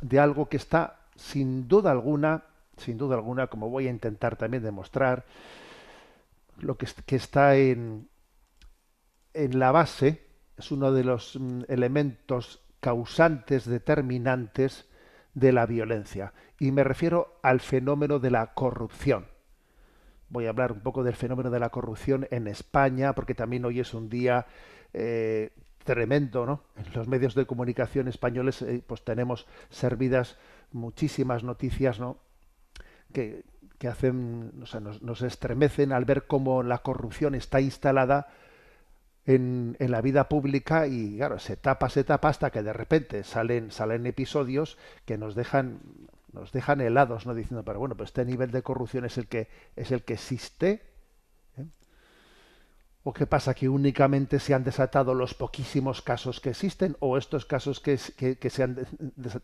de algo que está sin duda alguna, como voy a intentar también demostrar, que está en la base, es uno de los elementos causantes determinantes de la violencia. Y me refiero al fenómeno de la corrupción. Voy a hablar un poco del fenómeno de la corrupción en España, porque también hoy es un día tremendo, ¿no? En los medios de comunicación españoles pues tenemos servidas muchísimas noticias, ¿no? que, que hacen, o sea, nos estremecen al ver cómo la corrupción está instalada en la vida pública y claro, se tapa hasta que de repente salen episodios que nos dejan helados, ¿no? Diciendo, pero bueno, pues este nivel de corrupción es el que existe. ¿Eh? ¿O qué pasa? ¿Que únicamente se han desatado los poquísimos casos que existen? ¿O estos casos que se han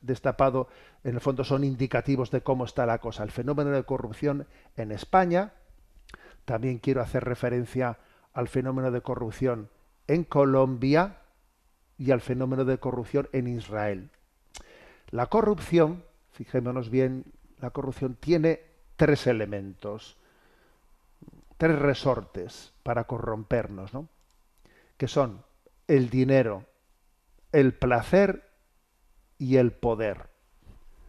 destapado en el fondo son indicativos de cómo está la cosa? El fenómeno de corrupción en España, también quiero hacer referencia al fenómeno de corrupción en Colombia y al fenómeno de corrupción en Israel. La corrupción, fijémonos bien, la corrupción tiene tres elementos, tres resortes para corrompernos, ¿no? Que son el dinero, el placer y el poder.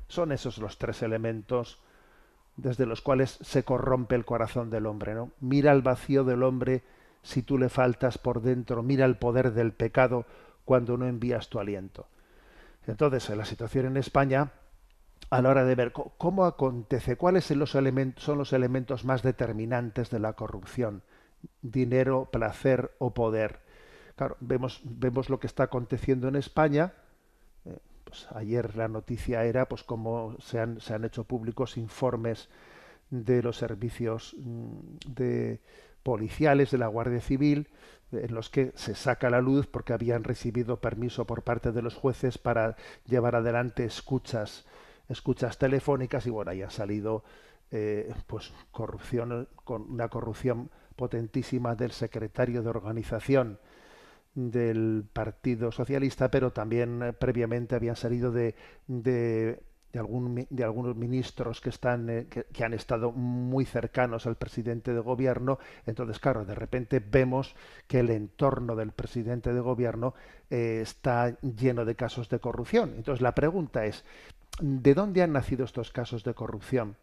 Son esos los tres elementos desde los cuales se corrompe el corazón del hombre, ¿no? Mira el vacío del hombre si tú le faltas por dentro, mira el poder del pecado cuando no envías tu aliento. Entonces, en la situación en España, a la hora de ver cómo acontece, cuáles son los elementos más determinantes de la corrupción, dinero, placer o poder. Claro, vemos lo que está aconteciendo en España. Pues ayer la noticia era pues cómo se han hecho públicos informes de los servicios de policiales de la Guardia Civil en los que se saca a la luz porque habían recibido permiso por parte de los jueces para llevar adelante escuchas telefónicas y bueno, ahí ha salido pues corrupción, con una corrupción potentísima del secretario de organización del Partido Socialista, pero también previamente habían salido de algunos ministros que que han estado muy cercanos al presidente de gobierno. Entonces, claro, de repente vemos que el entorno del presidente de gobierno está lleno de casos de corrupción. Entonces, la pregunta es, ¿de dónde han nacido estos casos de corrupción?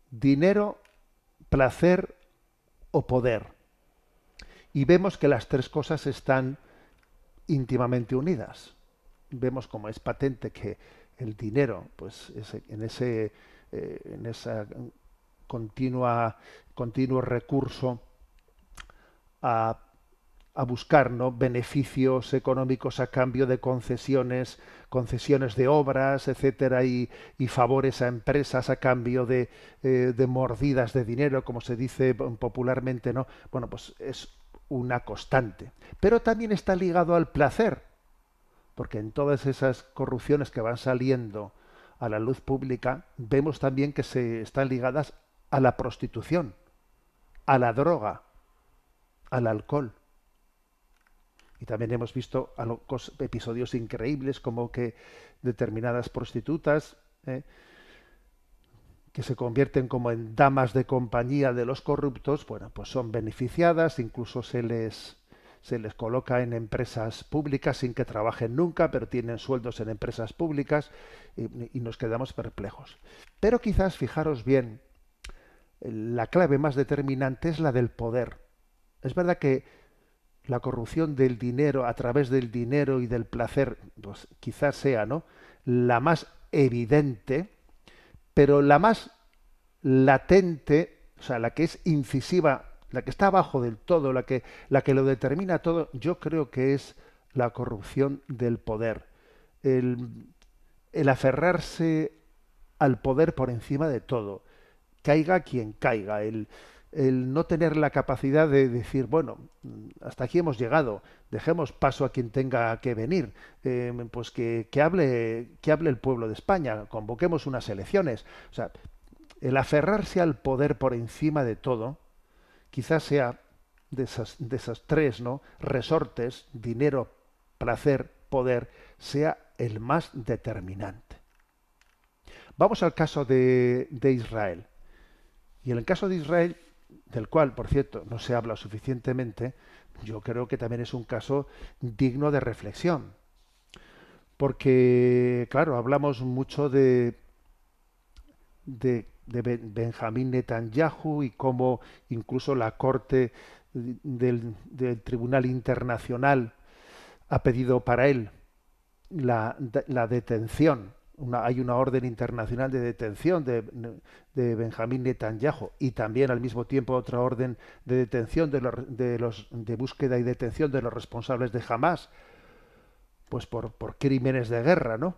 ¿Dinero, placer o poder? Y vemos que las tres cosas están íntimamente unidas. Vemos como es patente que el dinero, pues en esa continuo recurso a, a buscar, ¿no?, beneficios económicos a cambio de concesiones de obras, etcétera, y favores a empresas a cambio de mordidas de dinero, como se dice popularmente, ¿no? Bueno, pues es una constante. Pero también está ligado al placer, porque en todas esas corrupciones que van saliendo a la luz pública, vemos también que se están ligadas a la prostitución, a la droga, al alcohol. Y también hemos visto episodios increíbles como que determinadas prostitutas que se convierten como en damas de compañía de los corruptos, bueno, pues son beneficiadas, incluso se les coloca en empresas públicas sin que trabajen nunca, pero tienen sueldos en empresas públicas y nos quedamos perplejos. Pero quizás, fijaros bien, la clave más determinante es la del poder. Es verdad que la corrupción del dinero a través del dinero y del placer, pues quizás sea, ¿no?, la más evidente, pero la más latente, o sea, la que es incisiva, la que está abajo del todo, la que lo determina todo, yo creo que es la corrupción del poder. El, el aferrarse al poder por encima de todo, caiga quien caiga, el no tener la capacidad de decir, bueno, hasta aquí hemos llegado, dejemos paso a quien tenga que venir, pues que hable el pueblo de España, convoquemos unas elecciones. O sea, el aferrarse al poder por encima de todo, quizás sea de esas tres, ¿no?, resortes, dinero, placer, poder sea el más determinante. Vamos al caso de Israel. Y en el caso de Israel, del cual, por cierto, no se habla suficientemente, yo creo que también es un caso digno de reflexión. Porque, claro, hablamos mucho de Benjamín Netanyahu y cómo incluso la Corte del Tribunal Internacional ha pedido para él la detención. Hay una orden internacional de detención de Benjamín Netanyahu y también al mismo tiempo otra orden de detención de búsqueda y detención de los responsables de Hamás, pues por crímenes de guerra, ¿no?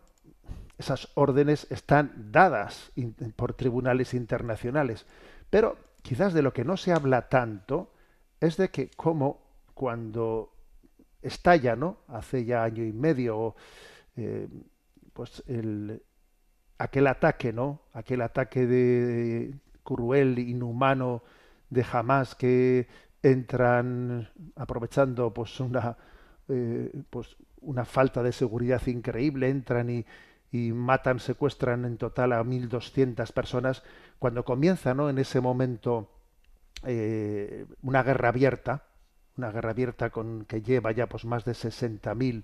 Esas órdenes están dadas por tribunales internacionales. Pero quizás de lo que no se habla tanto es de que como cuando estalla, ¿no? Hace ya año y medio, eh, pues aquel ataque, ¿no? Aquel ataque de cruel, inhumano de Hamás que entran aprovechando pues una falta de seguridad increíble, entran y matan, secuestran en total a 1.200 personas. Cuando comienza, ¿no? En ese momento una guerra abierta que lleva ya pues más de 60.000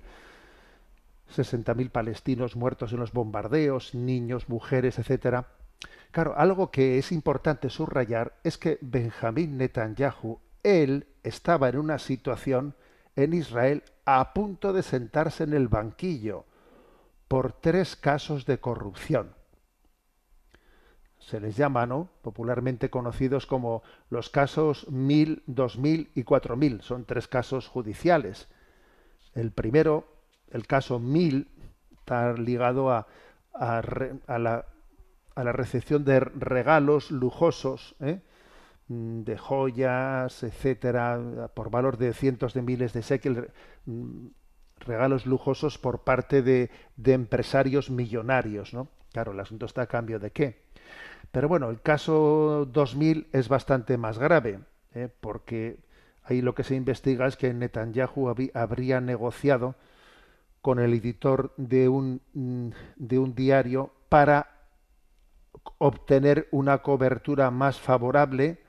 palestinos muertos en los bombardeos, niños, mujeres, etcétera. Claro, algo que es importante subrayar es que Benjamín Netanyahu, él estaba en una situación en Israel a punto de sentarse en el banquillo por 3 casos de corrupción. Se les llama, ¿no?, popularmente conocidos como los casos 1000, 2000 y 4000. Son 3 casos judiciales. El primero, el caso 1000, está ligado a, a la recepción de regalos lujosos, de joyas, etcétera, por valor de cientos de miles de shekels, regalos lujosos por parte de empresarios millonarios, ¿no? Claro, el asunto está a cambio de qué. Pero bueno, el caso 2000 es bastante más grave, porque ahí lo que se investiga es que Netanyahu habría negociado con el editor de un diario para obtener una cobertura más favorable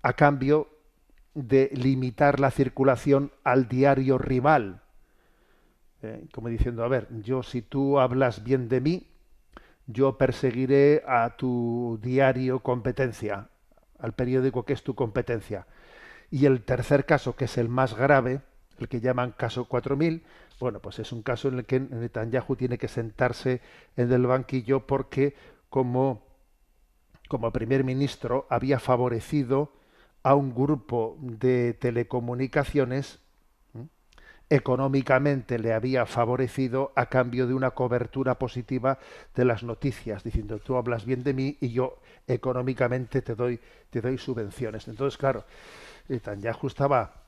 a cambio de limitar la circulación al diario rival. Como diciendo, a ver, yo si tú hablas bien de mí, yo perseguiré a tu diario competencia, al periódico que es tu competencia. Y el tercer caso, que es el más grave, el que llaman caso 4000, bueno, pues es un caso en el que Netanyahu tiene que sentarse en el banquillo porque como primer ministro había favorecido a un grupo de telecomunicaciones, económicamente le había favorecido a cambio de una cobertura positiva de las noticias, diciendo tú hablas bien de mí y yo económicamente te doy subvenciones. Entonces, claro, Netanyahu estaba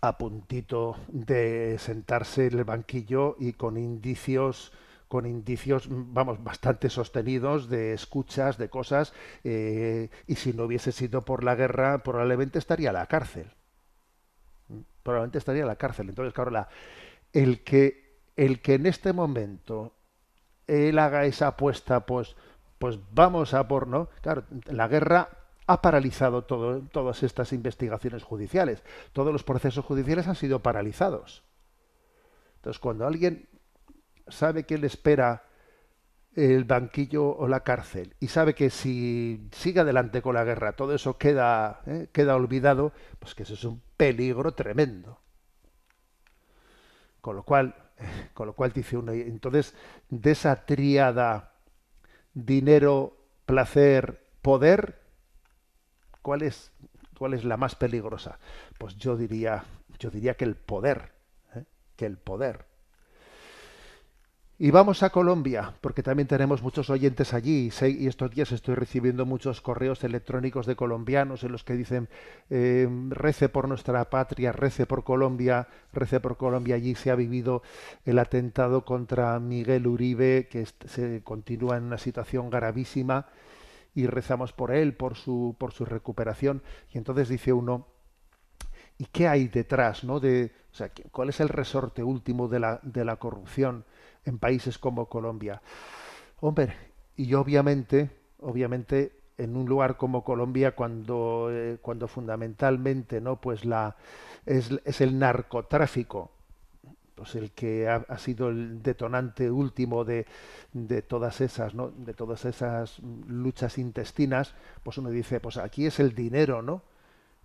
a puntito de sentarse en el banquillo y con indicios, vamos, bastante sostenidos de escuchas, de cosas, y si no hubiese sido por la guerra, probablemente estaría en la cárcel. Probablemente estaría en la cárcel. Entonces, claro, el que en este momento él haga esa apuesta, pues vamos a por, ¿no? Claro, la guerra ha paralizado todas estas investigaciones judiciales. Todos los procesos judiciales han sido paralizados. Entonces, cuando alguien sabe que le espera el banquillo o la cárcel y sabe que si sigue adelante con la guerra todo eso queda olvidado, pues que eso es un peligro tremendo. Con lo cual, con lo cual dice uno, entonces, de esa tríada dinero, placer, poder, ¿cuál es, cuál es la más peligrosa? Pues yo diría que el poder, que el poder. Y vamos a Colombia, porque también tenemos muchos oyentes allí y estos días estoy recibiendo muchos correos electrónicos de colombianos en los que dicen rece por nuestra patria, rece por Colombia, rece por Colombia. Allí se ha vivido el atentado contra Miguel Uribe, que se continúa en una situación gravísima y rezamos por él, por su recuperación. Y entonces dice uno, ¿Y qué hay detrás, ¿no? O sea, ¿cuál es el resorte último de la corrupción en países como Colombia? Hombre, y obviamente, en un lugar como Colombia, cuando fundamentalmente, ¿no? Pues es el narcotráfico, pues el que ha sido el detonante último de todas esas, ¿no? De todas esas luchas intestinas, pues uno dice, pues aquí es el dinero, ¿no?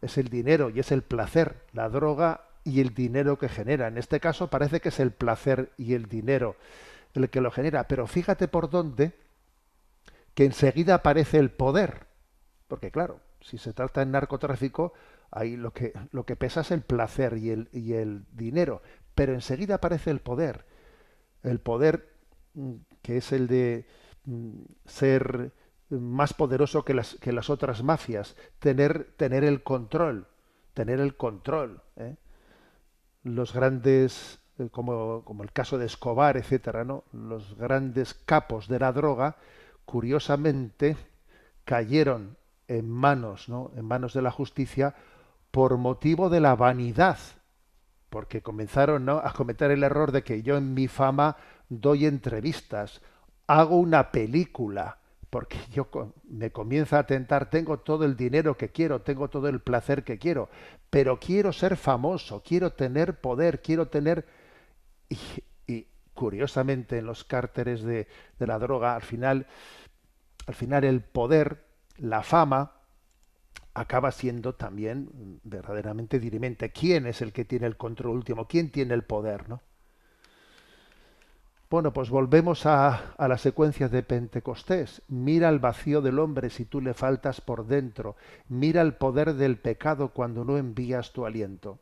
Es el dinero y es el placer, la droga y el dinero que genera. En este caso parece que es el placer y el dinero el que lo genera, pero fíjate por dónde que enseguida aparece el poder, porque claro, si se trata de narcotráfico, ahí lo que pesa es el placer y el dinero, pero enseguida aparece el poder que es el de ser más poderoso que las otras mafias, tener el control, ¿eh? Los grandes, como el caso de Escobar, etcétera, ¿no? Los grandes capos de la droga, curiosamente, cayeron en manos, ¿no? En manos de la justicia por motivo de la vanidad, porque comenzaron, ¿no? A cometer el error de que yo en mi fama doy entrevistas, hago una película, porque me comienza a tentar, tengo todo el dinero que quiero, tengo todo el placer que quiero, pero quiero ser famoso, quiero tener poder, quiero tener... Y, y curiosamente en los cárteles de la droga, al final el poder, la fama, acaba siendo también verdaderamente dirimente. ¿Quién es el que tiene el control último? ¿Quién tiene el poder, no? Bueno, pues volvemos a la secuencia de Pentecostés. Mira el vacío del hombre si tú le faltas por dentro. Mira el poder del pecado cuando no envías tu aliento.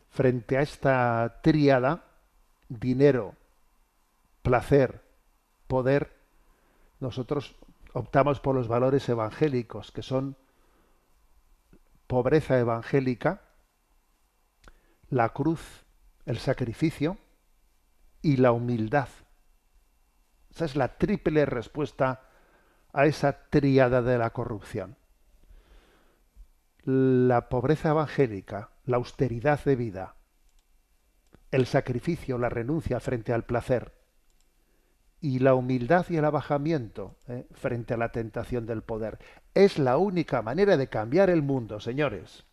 Frente a esta tríada, dinero, placer, poder, nosotros optamos por los valores evangélicos, que son pobreza evangélica, la cruz, el sacrificio y la humildad. Esa es la triple respuesta a esa tríada de la corrupción. La pobreza evangélica, la austeridad de vida, el sacrificio, la renuncia frente al placer y la humildad y el abajamiento frente a la tentación del poder. Es la única manera de cambiar el mundo, señores.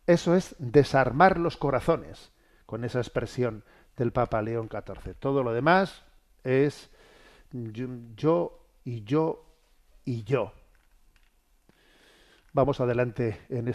Eso es desarmar los corazones, con esa expresión del Papa León XIV. Todo lo demás es yo y yo y yo. Vamos adelante en